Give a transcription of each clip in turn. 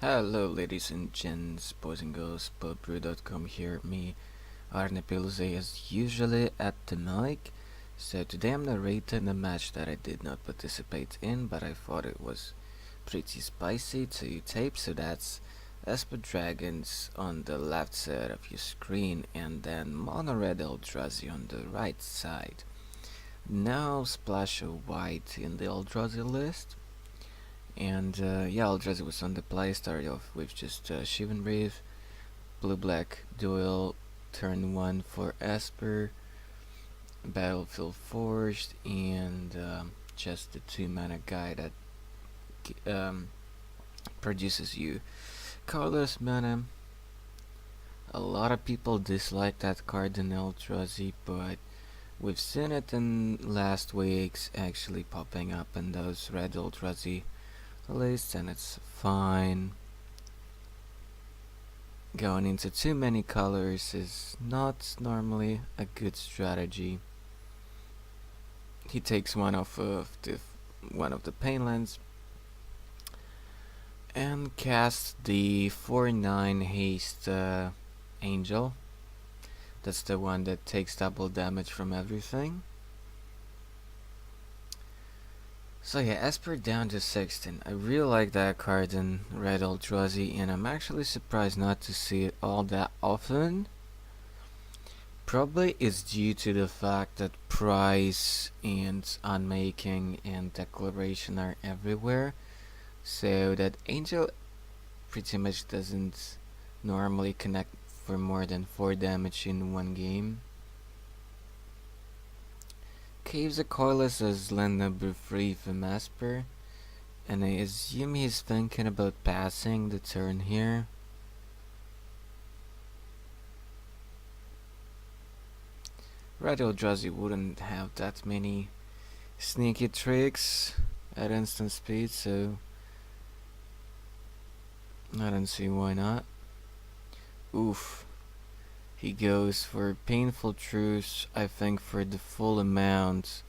Hello ladies and gents, boys and girls, pubrew.com here, me, Arne Pilze as usually at the mic. So today I'm narrating a match that I did not participate in, but I thought it was pretty spicy to tape, so that's Esper Dragons on the left side of your screen and then Monored Eldrazi on the right side. No splash of white in the Eldrazi list. And yeah, Eldrazi was on the play, started off with just Shivan Reef, blue-black duel, turn 1 for Esper, Battlefield Forged, and just the 2-mana guy that produces you colorless mana. A lot of people dislike that card in Eldrazi, but we've seen it in last weeks actually popping up in those red Eldrazi lists, and it's fine. Going into too many colors is not normally a good strategy. He takes one of the painlands and casts the 4/9 haste angel. That's the one that takes double damage from everything. So yeah, Esper down to 16. I really like that card in Red Eldrazi, and I'm actually surprised not to see it all that often. Probably is due to the fact that price and unmaking and declaration are everywhere, so that angel pretty much doesn't normally connect for more than 4 damage in one game. Caves a Coilus as land number 3 from Esper, and I assume he's thinking about passing the turn here. Red Eldrazi wouldn't have that many sneaky tricks at instant speed, so I don't see why not. Oof. He goes for Painful Truce, I think for the full amount.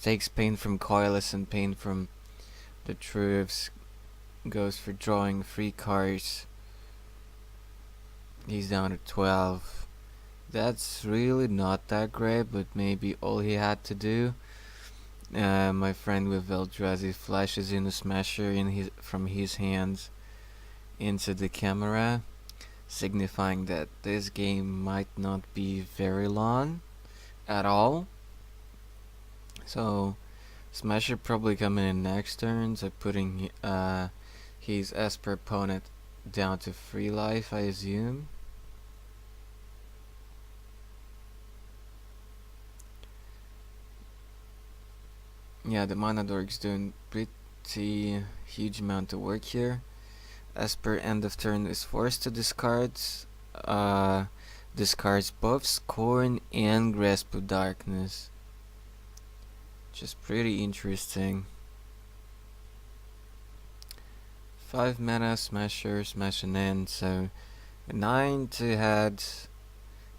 Takes pain from Coilus and pain from the Truths. Goes for drawing 3 cards. He's down to 12. That's really not that great, but maybe all he had to do. My friend with Eldrazi flashes in a smasher from his hands into the camera, signifying that this game might not be very long at all. So Smasher probably coming in next turn, so putting his Esper opponent down to 3 life, I assume. Yeah, the Monored doing pretty huge amount of work here. Esper end of turn is forced to discards both Scorn and Grasp of Darkness. Just pretty interesting. 5 mana Smasher, smash an end, so 9 to head.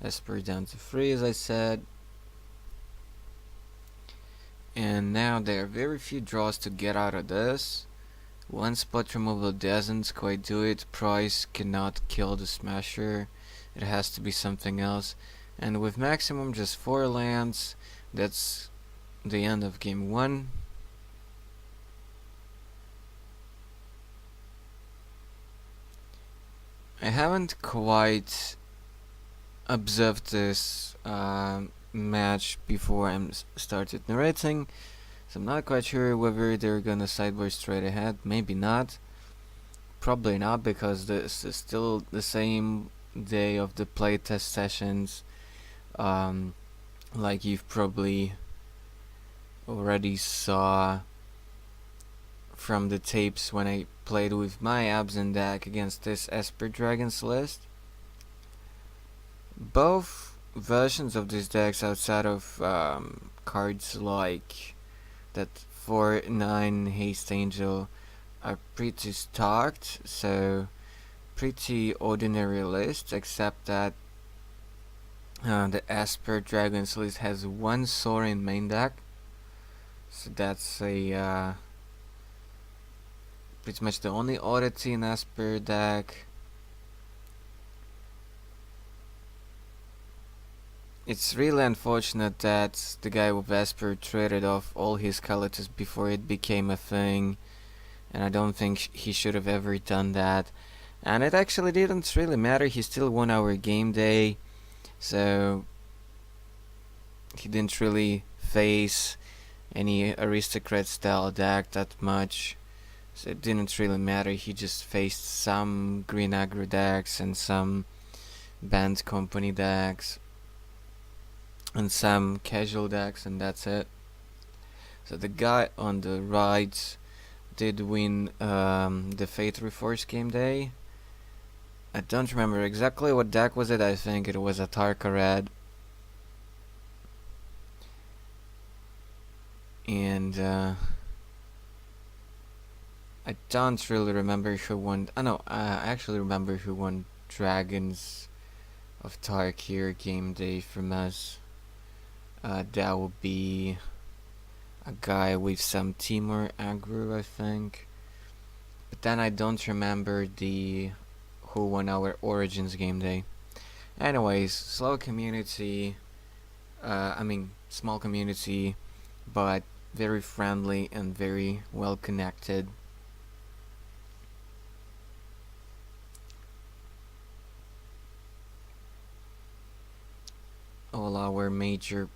Esper down to 3 as I said. And now there are very few draws to get out of this. One spot removal doesn't quite do it. Price cannot kill the Smasher. It has to be something else. And with maximum just 4 lands, that's the end of game 1. I haven't quite observed this match before I started narrating, so I'm not quite sure whether they're gonna sideboard straight ahead. Maybe not. Probably not, because this is still the same day of the playtest sessions. Like you've probably already saw from the tapes when I played with my Absent deck against this Esper Dragons list. Both versions of these decks, outside of cards like that 4/9 Haste Angel, are pretty stocked, so pretty ordinary list, except that the Esper Dragons list has 1 Sorin main deck, so that's a pretty much the only oddity in Esper deck. It's really unfortunate that the guy with Esper traded off all his Kalitas before it became a thing, and I don't think he should have ever done that. And it actually didn't really matter, he still won our game day, so he didn't really face any aristocrat style deck that much. So it didn't really matter, he just faced some green aggro decks and some band company decks and some casual decks, and that's it. So the guy on the right did win the Fate Reforged game day. I don't remember exactly what deck was it, I think it was a Tarka Red. And I don't really remember who won. No, I actually remember who won Dragons of Tarkir game day from us. That would be a guy with some Timur aggro, I think. But then I don't remember who won our Origins game day. Anyways, slow community. Small community, but very friendly and very well connected. All our major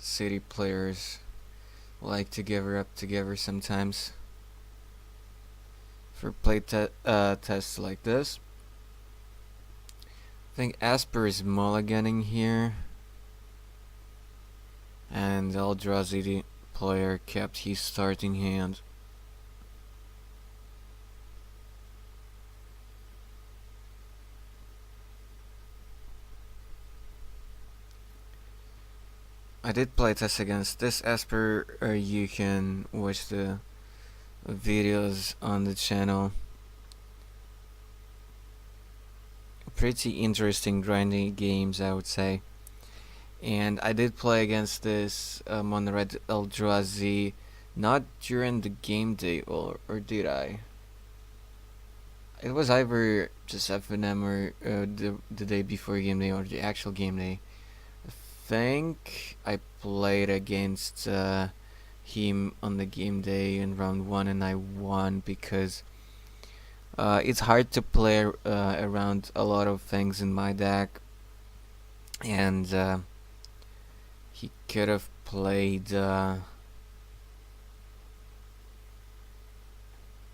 city players like to gather up together sometimes for play tests like this. I think Esper is mulliganing here, and the Eldrazi player kept his starting hand. I did play test against this Esper, you can watch the videos on the channel. Pretty interesting grinding games, I would say. And I did play against this Monored Eldrazi, not during the game day, or did I? It was either just FNM or the day before game day or the actual game day. I think I played against him on the game day in round 1 and I won because it's hard to play around a lot of things in my deck, and he could have played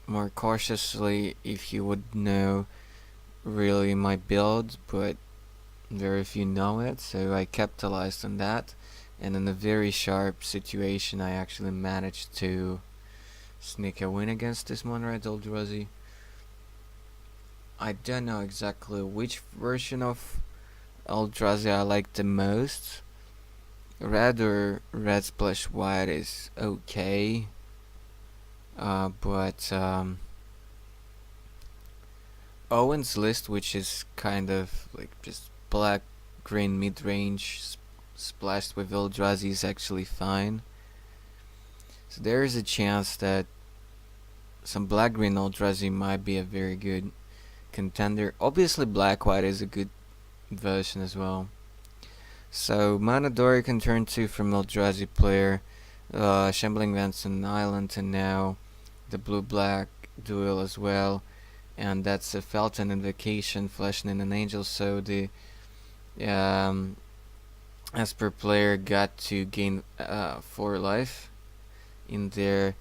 more cautiously if he would know really my build, but very few know it, so I capitalized on that, and in a very sharp situation I actually managed to sneak a win against this Monored Eldrazi. I don't know exactly which version of Eldrazi I like the most. Red or red splash white is okay, but Owen's list, which is kind of like just black green mid-range splashed with Eldrazi, is actually fine. So there is a chance that some black green Eldrazi might be a very good contender. Obviously black white is a good version as well. So Monored can turn 2 from Eldrazi player, Shambling Vents and Island, and now the blue-black duel as well, and that's a Felton Invocation, Flashing in an Angel, so the Esper player got to gain 4 life in there,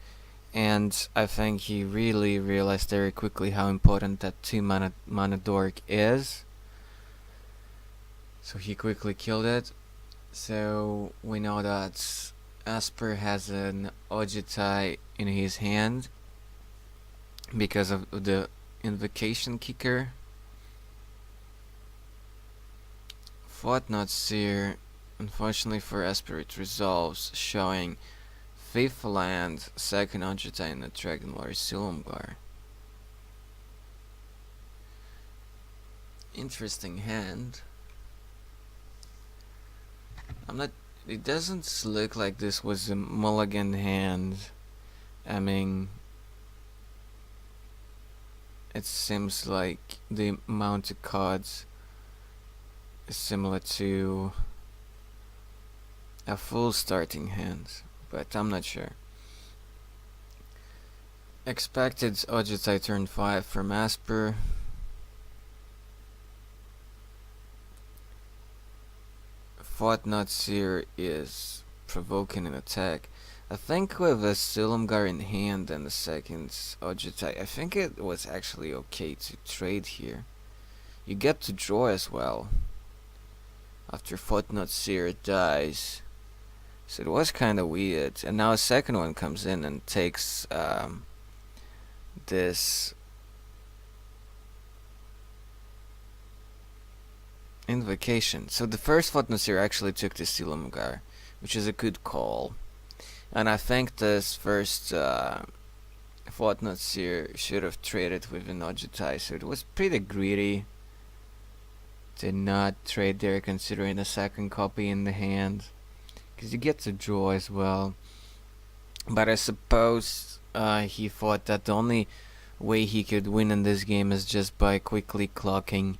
and I think he really realized very quickly how important that 2 mana dork is. So he quickly killed it. So we know that Esper has an Ojitai in his hand because of the Invocation Kicker. Fought Not Seer, unfortunately for Esper, it resolves, showing 5th land, 2nd Ojitai in the Dragon Lord Silumgar. Interesting hand. It doesn't look like this was a mulligan hand. I mean, It seems like the amount of cards is similar to a full starting hand, but I'm not sure. Expected Ojutai turn 5 from Esper. Not Seer is provoking an attack. I think with a Silumgar in hand and the second Ojutai, I think it was actually okay to trade here. You get to draw as well after Not Seer dies. So it was kinda weird. And now a second one comes in and takes this invocation. So the first Not Seer actually took the Silumgar, which is a good call. And I think this first Not Seer should have traded with an Ojutai, so it was pretty greedy to not trade there considering a second copy in the hand, because you get to draw as well. But I suppose he thought that the only way he could win in this game is just by quickly clocking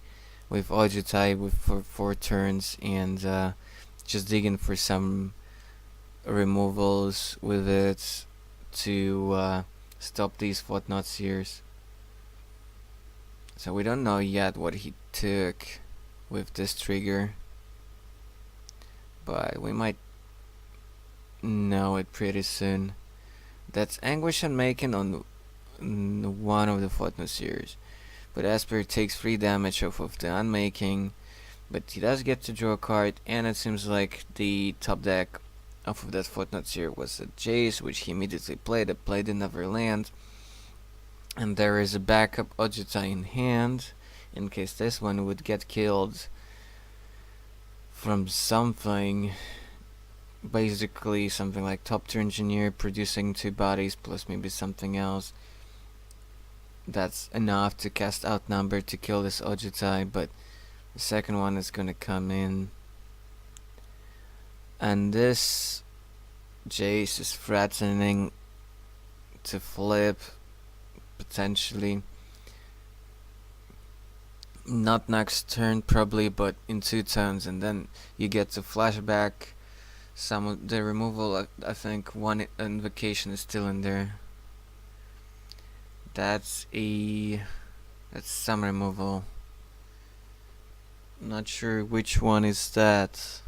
with Ojutai for 4 turns and just digging for some removals with it to stop these Not Seers. So we don't know yet what he took with this trigger, but we might know it pretty soon. That's Anguish Unmaking on one of the Not Seers, but Esper takes 3 damage off of the Unmaking, but he does get to draw a card, and it seems like the top deck off of that Not Seer was a Jace, which he immediately played. It played another land, and there is a backup Ojutai in hand in case this one would get killed from something. Basically something like Top Tier Engineer producing 2 bodies plus maybe something else. That's enough to cast Outnumber to kill this Ojutai, but the second one is gonna come in. And this Jace is threatening to flip, potentially. Not next turn probably, but in 2 turns, and then you get to flashback some of the removal. I think one invocation is still in there. That's some removal. Not sure which one is that.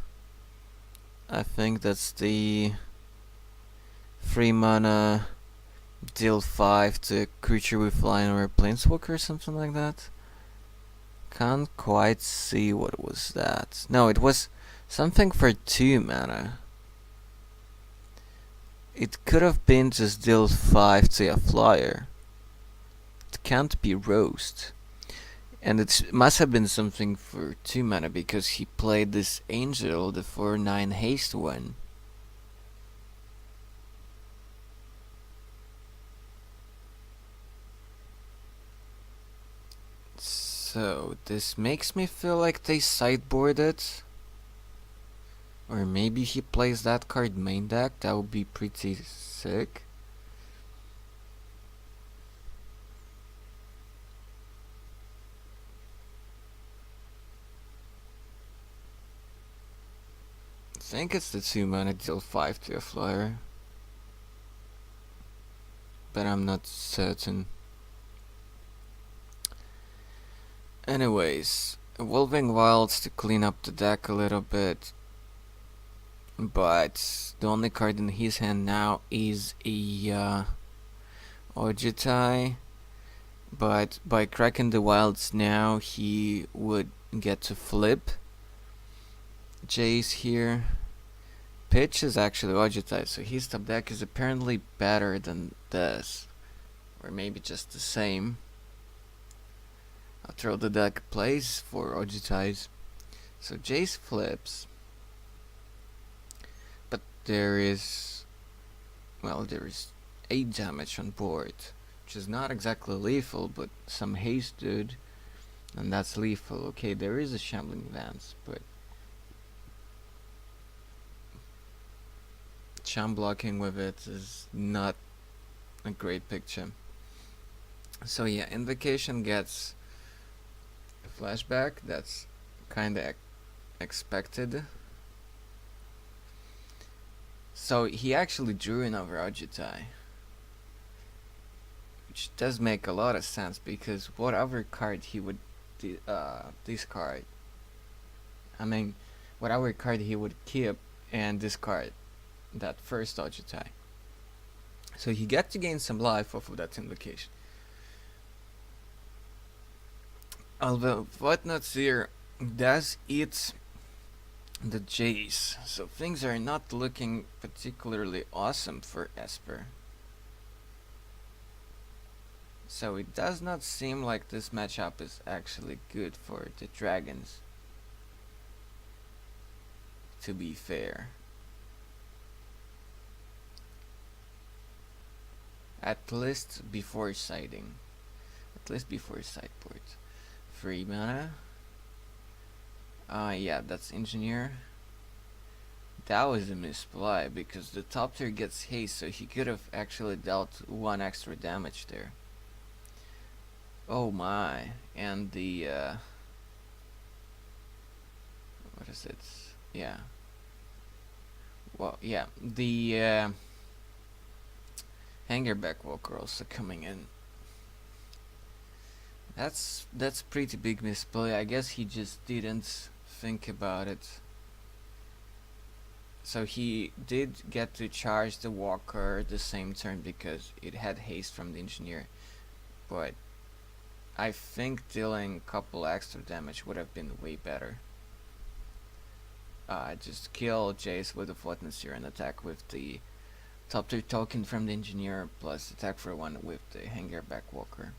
I think that's the 3 mana deal 5 to a creature with flying or a planeswalker or something like that. Can't quite see what was that. No, it was something for 2 mana. It could have been just deal 5 to a flyer. It can't be Roast. And it must have been something for 2 mana because he played this Angel, the 4/9 haste one. So this makes me feel like they sideboarded. Or maybe he plays that card main deck. That would be pretty sick. I think it's the 2 mana deal 5 to a flyer, but I'm not certain. Anyways, Evolving Wilds to clean up the deck a little bit, but the only card in his hand now is a Ojutai, but by cracking the Wilds now he would get to flip Jace here. Pitch is actually Ojutai, so his top deck is apparently better than this, or maybe just the same. After all, the deck plays for Ojutais, so Jace flips, but there is 8 damage on board, which is not exactly lethal, but some haste dude, and that's lethal. Okay, there is a Shambling Vance, but Cham blocking with it is not a great picture. So yeah, Invocation gets a flashback. That's kinda expected. So he actually drew another Agitai, which does make a lot of sense because what other card he would discard? I mean, what other card he would keep and discard that first Agitai. So he gets to gain some life off of that Invocation. Although Whatnot's here does eat the Jace, so things are not looking particularly awesome for Esper. So it does not seem like this matchup is actually good for the Dragons, to be fair. At least before siding. At least before sideboard. 3 mana. Yeah, that's Engineer. That was a misplay because the top tier gets haste, so he could have actually dealt 1 extra damage there. Oh my. And the what is it? Yeah. Well, yeah, the Hangerback Walker also coming in. That's pretty big misplay. I guess he just didn't think about it. So he did get to charge the Walker the same turn because it had haste from the Engineer, but I think dealing a couple extra damage would have been way better. Just kill Jace with the Flatness and attack with the top 3 token from the Engineer plus attack for 1 with the Hangerback Walker.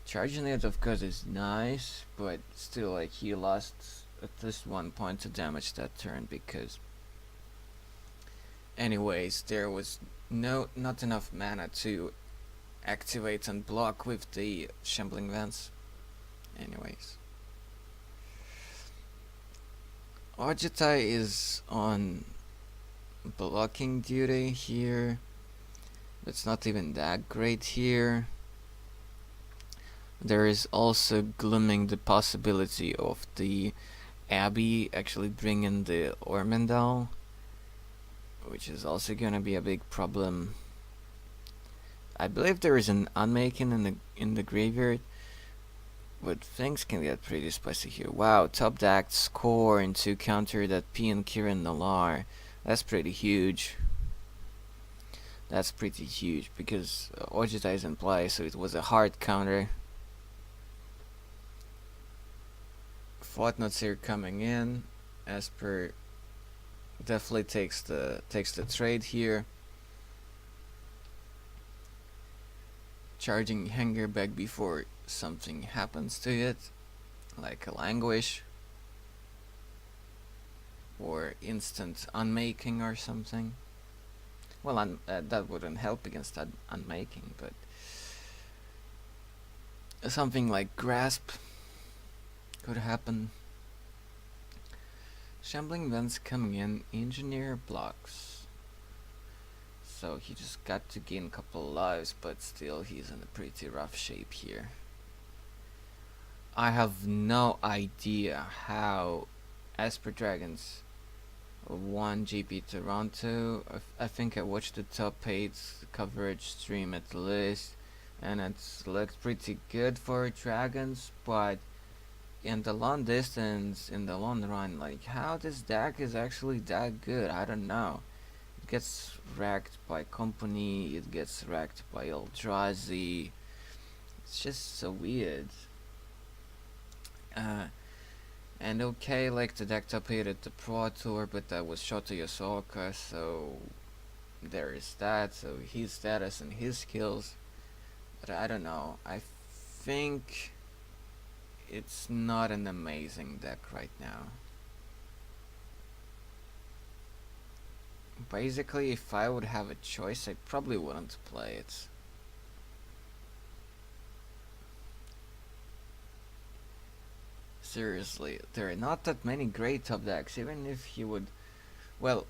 Charging it of course is nice, but still, like, he lost at least 1 point of damage that turn because anyways there was not enough mana to activate and block with the Shambling Vents. Anyways, Agitai is on blocking duty here. It's not even that great here. There is also glooming the possibility of the Abbey actually bringing the Ormandal, which is also gonna be a big problem. I believe there is an Unmaking in the graveyard, but things can get pretty spicy here. Wow, top deck score and to counter that P and Kiran Nalar. That's pretty huge. That's pretty huge because Agitai is in play, so it was a hard counter. Whatnot's here coming in. Esper definitely takes the trade here. Charging Hangerback before something happens to it, like a Languish or instant Unmaking or something. Well, that wouldn't help against that Unmaking, but something like Grasp could happen. Shambling Vents coming in, Engineer blocks. So he just got to gain a couple lives, but still he's in a pretty rough shape here. I have no idea how Esper Dragons won GP Toronto. I think I watched the top 8 coverage stream at least, and it looked pretty good for Dragons, but in the long distance, in the long run, like, how this deck is actually that good, I don't know. It gets wrecked by Company, it gets wrecked by Eldrazi. It's just so weird. And okay, like, the deck top 8 at the Pro Tour, but that was Shota Yosoka, so there is that, so his status and his skills. But I don't know, I think it's not an amazing deck right now. Basically, if I would have a choice, I probably wouldn't play it. Seriously, there are not that many great top decks, even if you would... Well,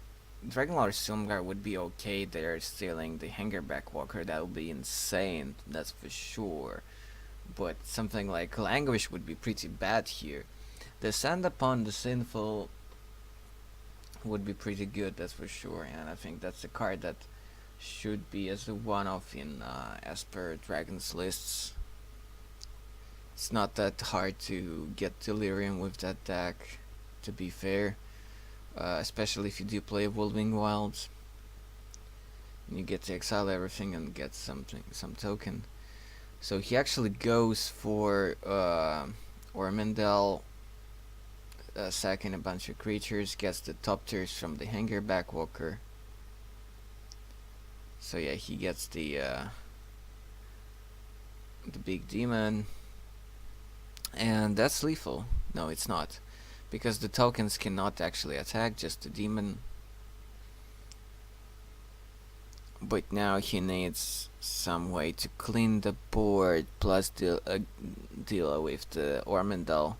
Dragonlord Silmgar would be okay there, stealing the Hangerback Walker. That would be insane, that's for sure. But something like Languish would be pretty bad here. Descend upon the Sinful would be pretty good, that's for sure. And I think that's a card that should be as a one-off in Esper Dragon's lists. It's not that hard to get Delirium with that deck, to be fair. Especially if you do play Evolving Wilds. And you get to exile everything and get some token. So he actually goes for Ormandel, sacking a bunch of creatures, gets the top tiers from the Hangerback Walker. So yeah, he gets the big demon, and that's lethal. No, it's not, because the tokens cannot actually attack, just the demon. But now he needs some way to clean the board, plus deal with the Ormandel,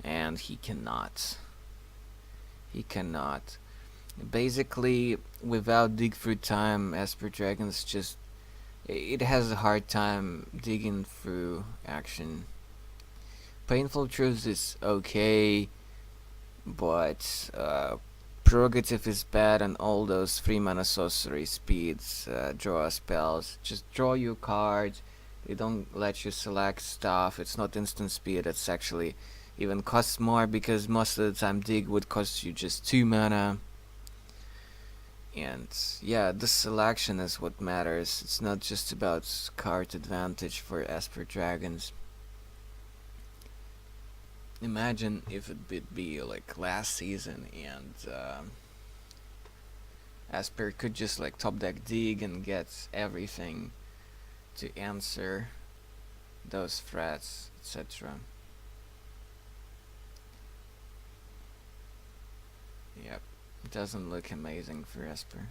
and he cannot. He cannot. Basically, without dig through time, Esper Dragons just... it has a hard time digging through action. Painful Truths is okay, but Prerogative is bad, and all those 3-mana sorcery speeds, draw spells. Just draw your cards. They don't let you select stuff. It's not instant speed. It's actually even costs more, because most of the time dig would cost you just 2 mana. And yeah, the selection is what matters. It's not just about card advantage for Esper Dragons. Imagine if it would be like last season and Esper could just like top deck dig and get everything to answer those threats, etc. Yep, it doesn't look amazing for Esper.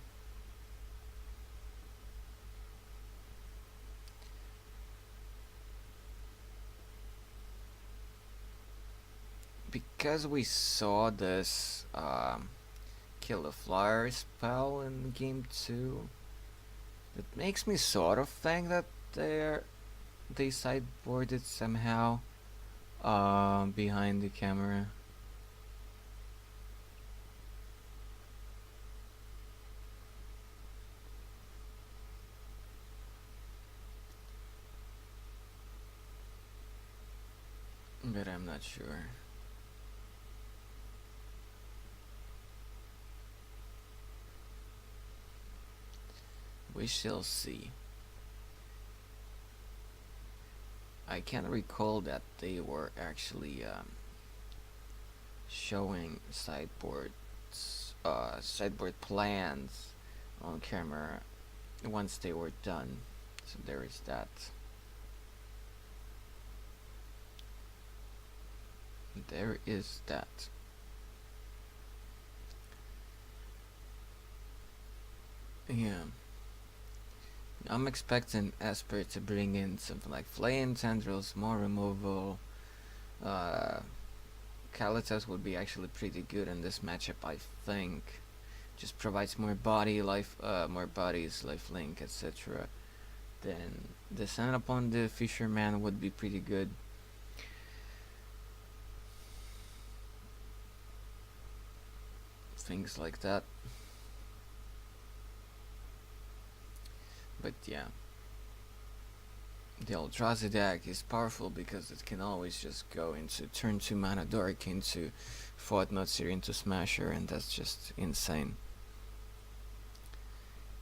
Because we saw this kill a flyer spell in game 2, it makes me sort of think that they sideboarded somehow behind the camera. But I'm not sure. We shall see. I can't recall that they were actually showing sideboard plans on camera once they were done. So there is that. There is that. Yeah. I'm expecting Esper to bring in something like Flame Tendrils, more removal. Kalitas would be actually pretty good in this matchup, I think. Just provides more body, more bodies, lifelink, etc. Then Descent upon the Fisherman would be pretty good. Things like that. But yeah, the Eldrazi deck is powerful because it can always just go into turn 2 mana Dork into Thought-Knot into Smasher, and that's just insane.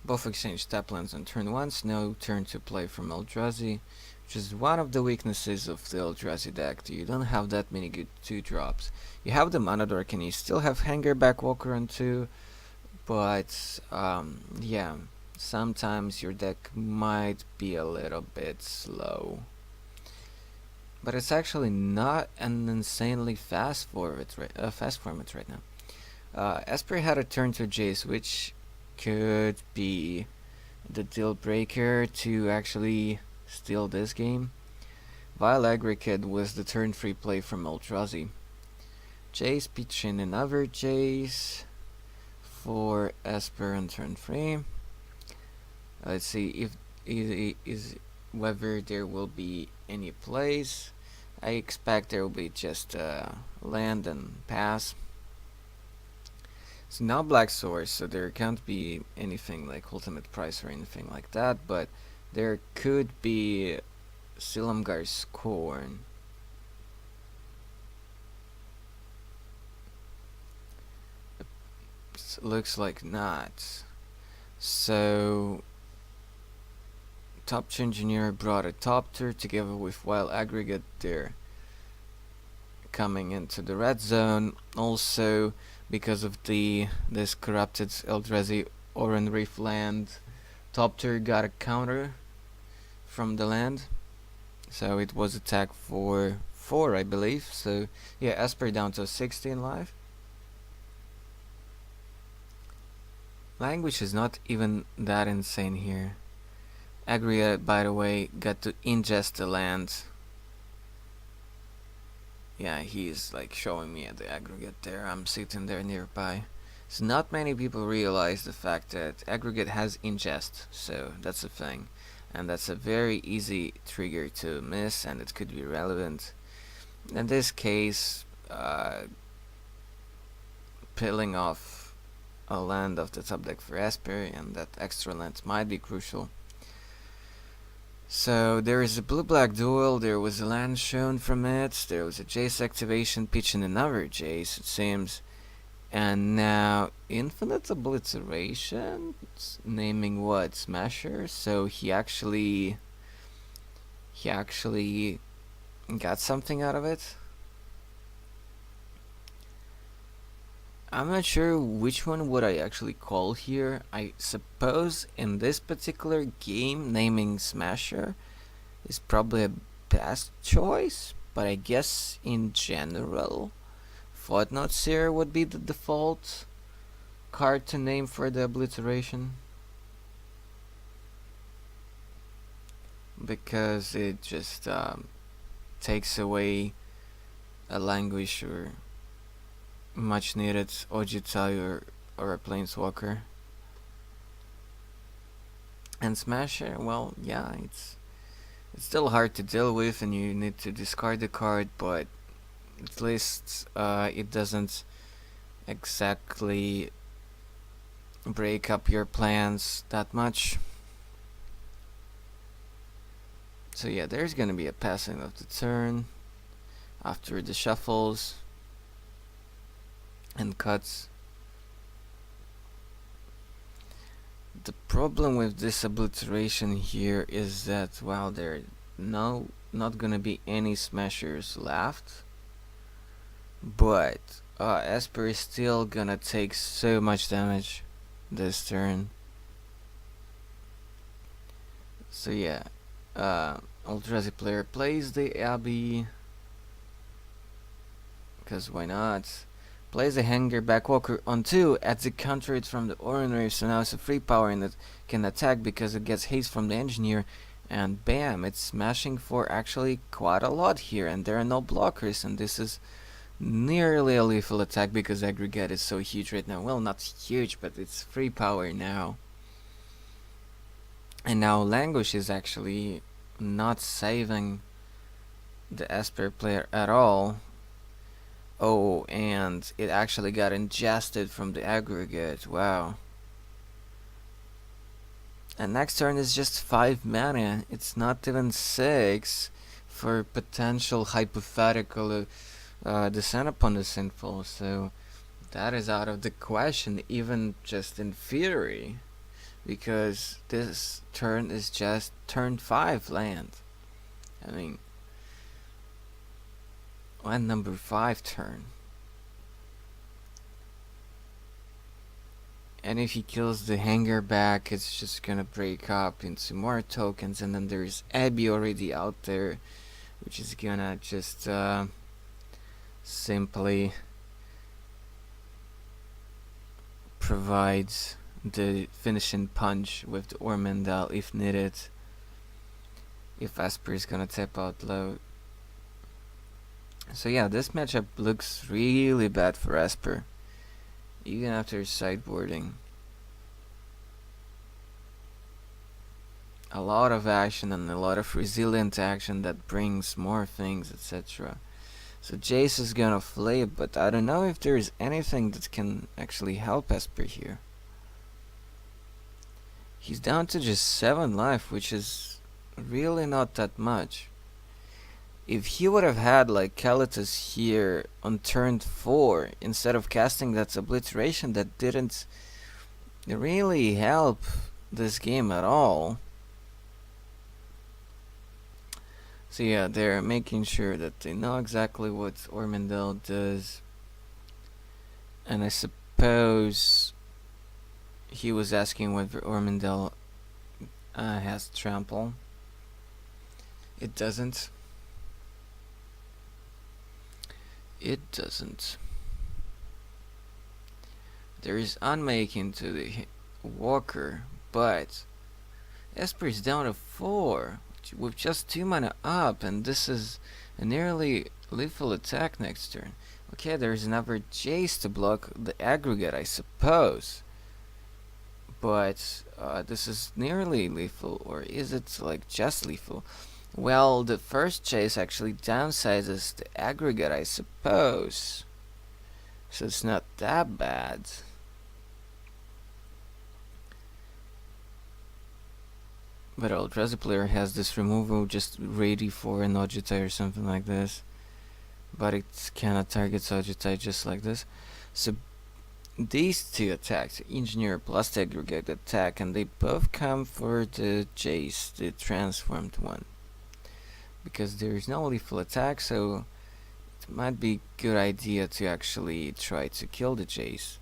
Both exchange tap lands on turn 1, no turn to play from Eldrazi, which is one of the weaknesses of the Eldrazi deck. You don't have that many good 2-drops. You have the mana Dork and you still have Hangerback Walker on 2, but yeah. Sometimes your deck might be a little bit slow. But it's actually not an insanely fast format right now. Esper had a turn to Jace, which could be the deal breaker to actually steal this game. Vile Aggregate was the turn 3 play from Eldrazi. Jace pitching another Jace. for Esper on turn 3. Let's see if it is whether there will be any plays. I expect there will be just land and pass. It's not black source, so there can't be anything like ultimate price or anything like that, but there could be Silumgar's Scorn. Looks like not. So Top Tier Engineer brought a top tier together with Wild Aggregate there coming into the red zone. Also because of this corrupted Eldrazi Oran Reef land, top tier got a counter from the land, so it was attack for 4, I believe. So yeah, Esper down to 16 life. Language is not even that insane here. Aggregate, by the way, got to ingest the land. Yeah, he's like showing me at the aggregate there. I'm sitting there nearby. So not many people realize the fact that aggregate has ingest, so that's a thing. And that's a very easy trigger to miss, and it could be relevant. In this case, peeling off a land of the top deck for Esper, and that extra land might be crucial. So there is a blue-black duel, there was a land shown from it, there was a Jace activation pitching another Jace, it seems. And now Infinite Obliteration, naming what? Smasher? So he actually got something out of it. I'm not sure which one would I actually call here. I suppose in this particular game, naming Smasher is probably a best choice, but I guess in general, Footnote Seer would be the default card to name for the obliteration, because it just takes away a language or much needed Ojitai or a Planeswalker. And Smasher, well, yeah, it's still hard to deal with, and you need to discard the card, but at least it doesn't exactly break up your plans that much. So yeah, there's gonna be a passing of the turn after the shuffles and cuts. The problem with this obliteration here is that while there are not gonna be any smashers left, but Esper is still gonna take so much damage this turn. So yeah, Eldrazi player plays the Abbey, because why not? Plays a Hanger Backwalker on 2, adds a counter it from the Oran Reef, so now it's a free power and it can attack because it gets haste from the Engineer, and bam, it's smashing for actually quite a lot here, and there are no blockers, and this is nearly a lethal attack because aggregate is so huge right now. Well, not huge, but it's free power now. And now Languish is actually not saving the Esper player at all. Oh, and it actually got ingested from the aggregate. Wow. And next turn is just 5 mana. It's not even 6 for potential hypothetical descent upon the Sinful. So that is out of the question, even just in theory, because this turn is just turn 5 land. I mean, on number 5 turn. And if he kills the Hanger back, it's just gonna break up into more tokens, and then there's Abby already out there, which is gonna just simply provide the finishing punch with the Ormandal if needed, if Esper is gonna tap out low. So yeah, this matchup looks really bad for Esper. even after sideboarding. A lot of action and a lot of resilient action that brings more things, etc. So Jace is gonna flip, but I don't know if there's anything that can actually help Esper here. He's down to just 7 life, which is really not that much. If he would have had like Kalitas here on turn 4 instead of casting that obliteration, that didn't really help this game at all. So yeah, they're making sure that they know exactly what Ormondel does. And I suppose he was asking whether Ormondel has trample. It doesn't. It doesn't. There is unmaking to the Walker, but Esper is down to 4 with just 2 mana up, and this is a nearly lethal attack next turn. Okay, there's another Jace to block the aggregate, I suppose. But this is nearly lethal, or is it like just lethal? Well, the first Jace actually downsizes the aggregate, I suppose. So it's not that bad. But Eldrazi player has this removal just ready for an Ojutai or something like this. But it cannot target Ojutai just like this. So these two attacks, Engineer plus the aggregate attack, and they both come for the Jace, the transformed one. Because there is no lethal attack, so it might be a good idea to actually try to kill the Jace.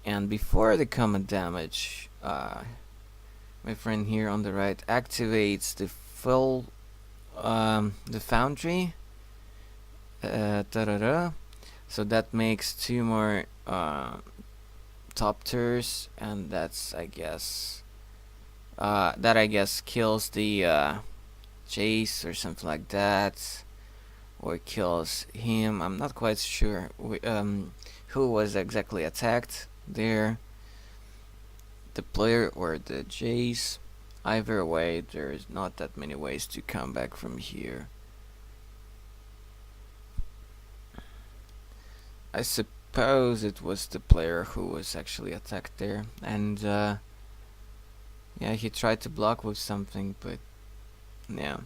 And before the common damage, my friend here on the right activates the full, the foundry. So that makes 2 more top tiers, and that's I guess kills the Jace or something like that, or kills him. I'm not quite sure who was exactly attacked there, the player or the Jace. Either way, there's not that many ways to come back from here. I suppose it was the player who was actually attacked there, and yeah, he tried to block with something, but yeah,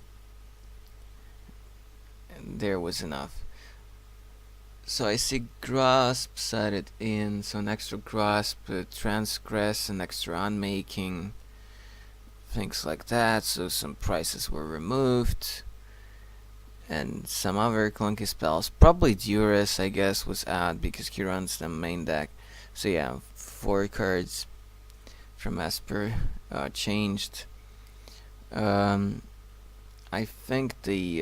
and there was enough. So I see grasp sided in, so an extra grasp, transgress, an extra unmaking, things like that. So some prices were removed, and some other clunky spells. Probably Duress, I guess, was out because he runs the main deck. So yeah, 4 cards from Esper changed. I think the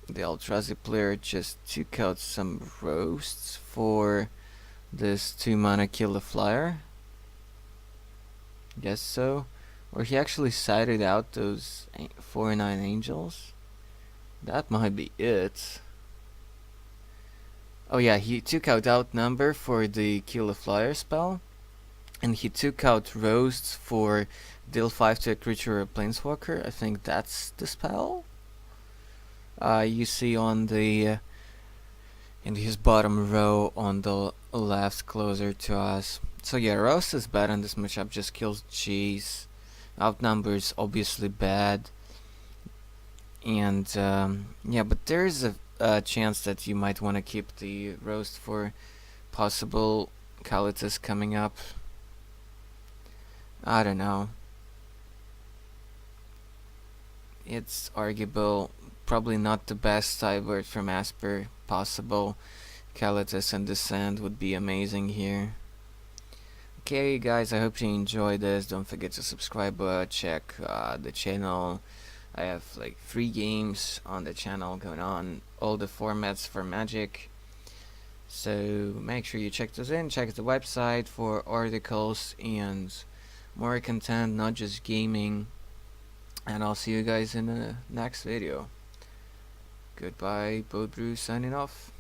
Eldrazi player just took out some roasts for this 2 mana kill the flyer. Guess so. Or he actually sided out those 4/9 angels. That might be it. Oh yeah, he took out Outnumber for the kill a flyer spell, and he took out Roast for deal 5 to a creature or a planeswalker. I think that's the spell. You see on the in his bottom row on the left closer to us. So yeah, Roast is bad on this matchup, just kills Jace. Outnumber is obviously bad. And yeah, but there's a chance that you might want to keep the Roast for possible Kalitas coming up. I don't know. It's arguable. Probably not the best sideboard from Esper possible. Kalitas and Descent would be amazing here. Okay guys, I hope you enjoyed this. Don't forget to subscribe, check the channel. I have like 3 games on the channel going on, all the formats for Magic. So make sure you check those in, check the website for articles and more content, not just gaming. And I'll see you guys in the next video. Goodbye, Bodebrew signing off.